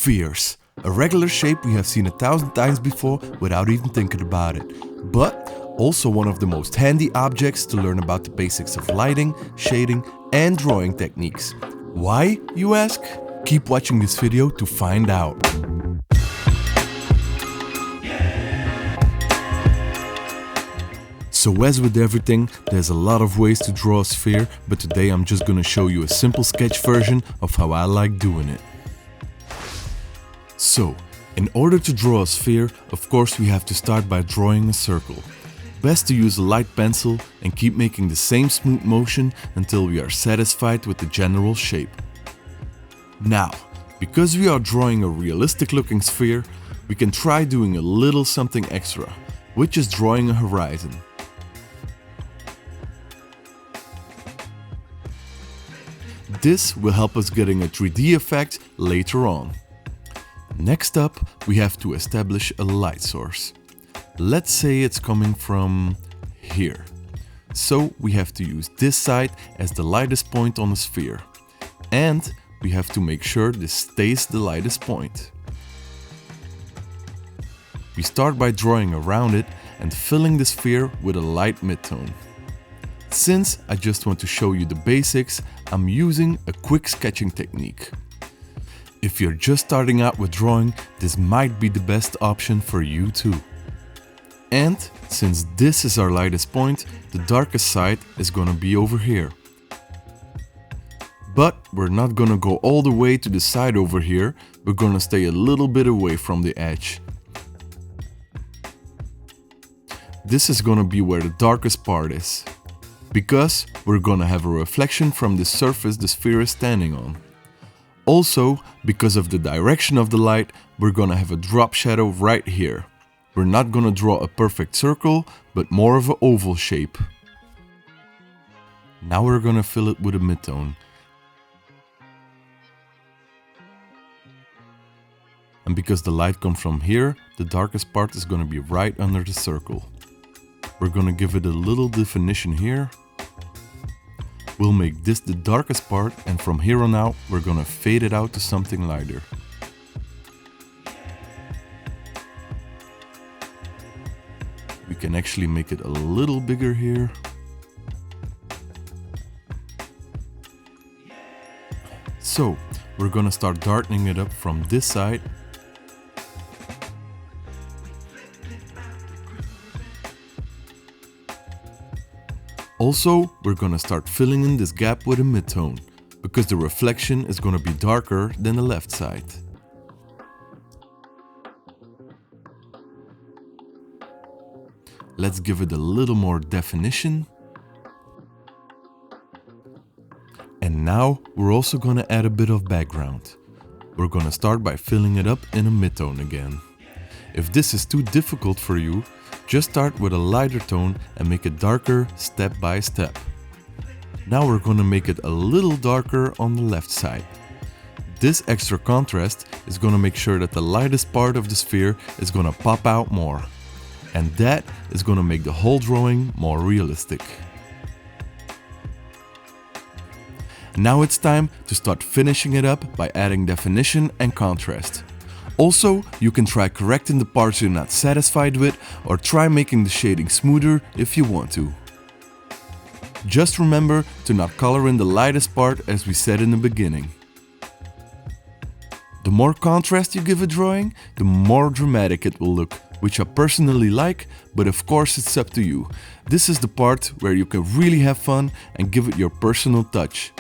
Spheres. A regular shape we have seen 1,000 times before without even thinking about it. But also one of the most handy objects to learn about the basics of lighting, shading and drawing techniques. Why, you ask? Keep watching this video to find out. So as with everything, there's a lot of ways to draw a sphere, but today I'm just gonna show you a simple sketch version of how I like doing it. So, in order to draw a sphere, of course we have to start by drawing a circle. Best to use a light pencil and keep making the same smooth motion until we are satisfied with the general shape. Now, because we are drawing a realistic looking sphere, we can try doing a little something extra, which is drawing a horizon. This will help us getting a 3D effect later on. Next up, we have to establish a light source. Let's say it's coming from here. So we have to use this side as the lightest point on the sphere. And we have to make sure this stays the lightest point. We start by drawing around it and filling the sphere with a light midtone. Since I just want to show you the basics, I'm using a quick sketching technique. If you're just starting out with drawing, this might be the best option for you too. And since this is our lightest point, the darkest side is gonna be over here. But we're not gonna go all the way to the side over here, we're gonna stay a little bit away from the edge. This is gonna be where the darkest part is, because we're gonna have a reflection from the surface the sphere is standing on. Also, because of the direction of the light, we're gonna have a drop shadow right here. We're not gonna draw a perfect circle, but more of an oval shape. Now we're gonna fill it with a midtone. And because the light comes from here, the darkest part is gonna be right under the circle. We're gonna give it a little definition here. We'll make this the darkest part, and from here on out we're gonna fade it out to something lighter. We can actually make it a little bigger here. So we're gonna start darkening it up from this side. Also, we're gonna start filling in this gap with a midtone, because the reflection is gonna be darker than the left side. Let's give it a little more definition. And now we're also gonna add a bit of background. We're gonna start by filling it up in a midtone again. If this is too difficult for you, just start with a lighter tone and make it darker step by step. Now we're gonna make it a little darker on the left side. This extra contrast is gonna make sure that the lightest part of the sphere is gonna pop out more. And that is gonna make the whole drawing more realistic. Now it's time to start finishing it up by adding definition and contrast. Also, you can try correcting the parts you're not satisfied with, or try making the shading smoother if you want to. Just remember to not color in the lightest part as we said in the beginning. The more contrast you give a drawing, the more dramatic it will look, which I personally like, but of course it's up to you. This is the part where you can really have fun and give it your personal touch.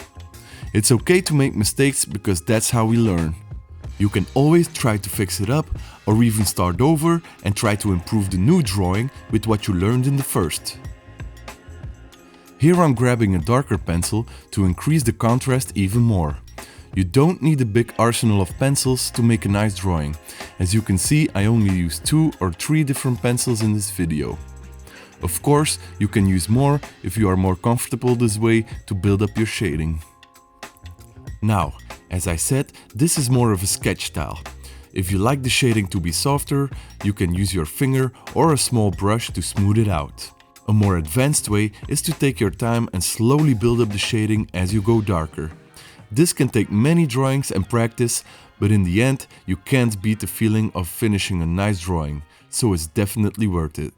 It's okay to make mistakes because that's how we learn. You can always try to fix it up, or even start over and try to improve the new drawing with what you learned in the first. Here I'm grabbing a darker pencil to increase the contrast even more. You don't need a big arsenal of pencils to make a nice drawing. As you can see, I only use 2 or 3 different pencils in this video. Of course, you can use more if you are more comfortable this way to build up your shading. Now, as I said, this is more of a sketch style. If you like the shading to be softer, you can use your finger or a small brush to smooth it out. A more advanced way is to take your time and slowly build up the shading as you go darker. This can take many drawings and practice, but in the end, you can't beat the feeling of finishing a nice drawing, so it's definitely worth it.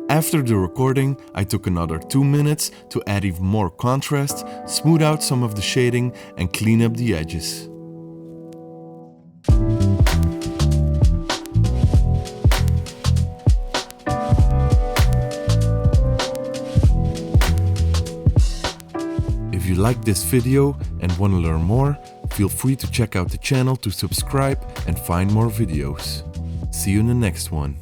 After the recording, I took another 2 minutes to add even more contrast, smooth out some of the shading, and clean up the edges. If you like this video and want to learn more, feel free to check out the channel to subscribe and find more videos. See you in the next one.